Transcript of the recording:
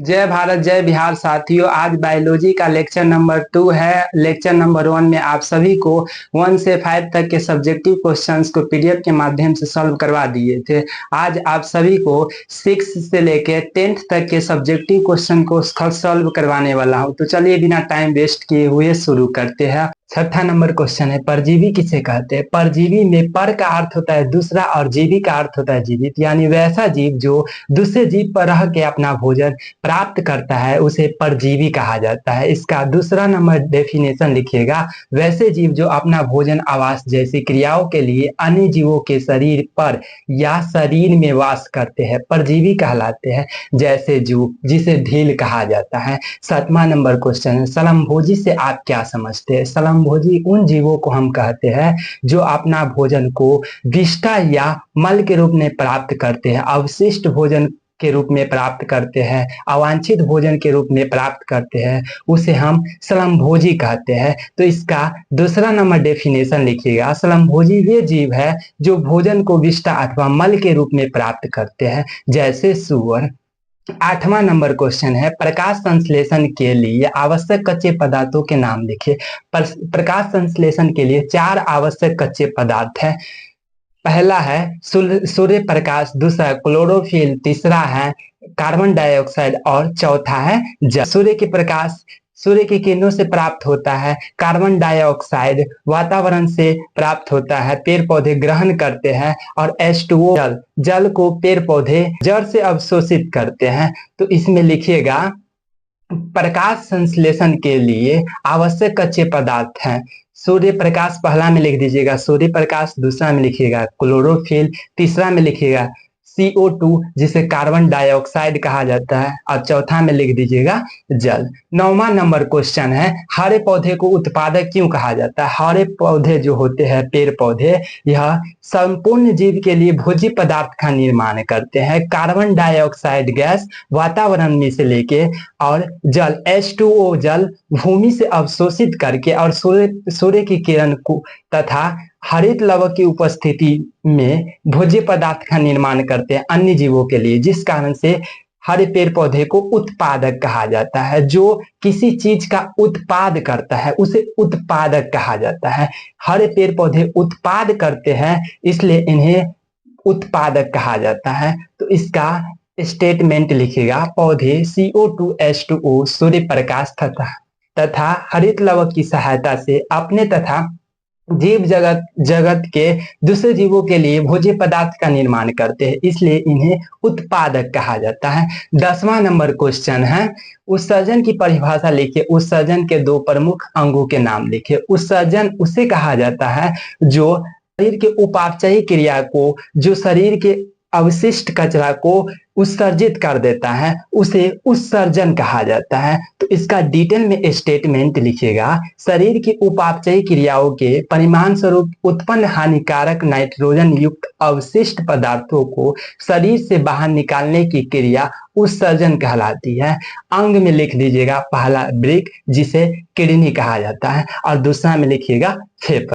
जय भारत जय बिहार साथियों। आज बायोलॉजी का लेक्चर नंबर 2 है। लेक्चर नंबर 1 में आप सभी को 1 से 5 तक के सब्जेक्टिव क्वेश्चंस को पीडीएफ के माध्यम से सॉल्व करवा दिए थे। आज आप सभी को 6 से लेकर 10th तक के सब्जेक्टिव क्वेश्चन को सॉल्व करवाने वाला हूं। तो चलिए बिना टाइम वेस्ट किए हुए शुरू करते हैं। छठा नंबर क्वेश्चन है, परजीवी किसे कहते हैं? परजीवी में पर का अर्थ होता है दूसरा और जीवी का अर्थ होता है जीवित, यानी वैसा जीव जो दूसरे जीव पर रह के अपना भोजन प्राप्त करता है उसे परजीवी कहा जाता है। इसका दूसरा नंबर डेफिनेशन लिखिएगा, वैसे जीव जो अपना भोजन आवास जैसी क्रियाओं के लिए अन्य जीवों के शरीर पर या शरीर में वास करते हैं परजीवी कहलाते हैं। जैसे जू जिसे ढील कहा जाता है। 7वां नंबर क्वेश्चन है, समभोजी से आप क्या समझते हैं? समभोजी उन जीवों को हम कहते हैं जो अपना भोजन को विष्ठा या मल के रूप में प्राप्त करते हैं, अवशिष्ट भोजन के रूप में प्राप्त करते हैं, अवांछित भोजन के रूप में प्राप्त करते हैं, उसे हम समभोजी कहते हैं। तो इसका दूसरा नंबर डेफिनेशन लिखिएगा, समभोजी वे जीव है जो भोजन को विष्ठा अथवा मल के रूप में प्राप्त करते हैं, जैसे सुअर। 8वां नंबर क्वेश्चन है, प्रकाश संश्लेषण के लिए आवश्यक कच्चे पदार्थों के नाम लिखिए। प्रकाश संश्लेषण के लिए 4 आवश्यक कच्चे पदार्थ है। पहला है सूर्य प्रकाश, दूसरा क्लोरोफिल, तीसरा है कार्बन डाइऑक्साइड और चौथा है जल। सूर्य के प्रकाश सूर्य की किरणों से प्राप्त होता है। कार्बन डाइऑक्साइड वातावरण से प्राप्त होता है, पेड़ पौधे ग्रहण करते हैं। और H2O जल को पेड़ पौधे जड़ से अवशोषित करते हैं। तो इसमें लिखिएगा प्रकाश संश्लेषण के लिए आवश्यक कच्चे पदार्थ हैं। सूर्य प्रकाश पहला में लिख दीजिएगा सूर्य प्रकाश, दूसरा में लिखिएगा क्लोरोफिल, तीसरा में लिखिएगा CO2 जिसे कार्बन डाइऑक्साइड कहा जाता है, और चौथा में लिख दीजिएगा जल। 9वां नंबर क्वेश्चन है, हरे पौधे को उत्पादक क्यों कहा जाता है? हरे पौधे जो होते हैं पेड़ पौधे, यह संपूर्ण जीव के लिए भोज्य पदार्थ का निर्माण करते हैं। कार्बन डाइऑक्साइड गैस वातावरण में से लेके और जल H2O जल भूमि से अवशोषित करके और सूर्य की किरण को तथा हरित लवक की उपस्थिति में भोज्य पदार्थ का निर्माण करते हैं अन्य जीवों के लिए, जिस कारण से हरे पेड़ पौधे को उत्पादक कहा जाता है। जो किसी चीज का उत्पाद करता है उसे उत्पादक कहा जाता है। हरे पेड़ पौधे उत्पाद करते हैं इसलिए इन्हें उत्पादक कहा जाता है। तो इसका स्टेटमेंट लिखिएगा, पौधे CO2 H2O सूर्य प्रकाश तथा हरित लवक की सहायता से अपने तथा जीव जगत के दूसरे जीवों के लिए भोज्य पदार्थ का निर्माण करते हैं, इसलिए इन्हें उत्पादक कहा जाता है। 10वां नंबर क्वेश्चन है, उत्सर्जन की परिभाषा लिखिए। उत्सर्जन के 2 प्रमुख अंगों के नाम लिखिए। उत्सर्जन उसे कहा जाता है जो शरीर के उपापचयी क्रिया को, जो शरीर के अवशिष्ट कचरा को उत्सर्जित कर देता है, उसे उत्सर्जन कहा जाता है। तो इसका डिटेल में स्टेटमेंट लिखिएगा, शरीर की उपापचयी क्रियाओं के परिणाम स्वरूप उत्पन्न हानिकारक नाइट्रोजन युक्त अवशिष्ट पदार्थों को शरीर से बाहर निकालने की क्रिया उत्सर्जन कहलाती है। अंग में लिख दीजिएगा, पहला वृक्क जिसे किडनी कहा जाता है, और दूसरा में लिखिएगा फेफड़ा।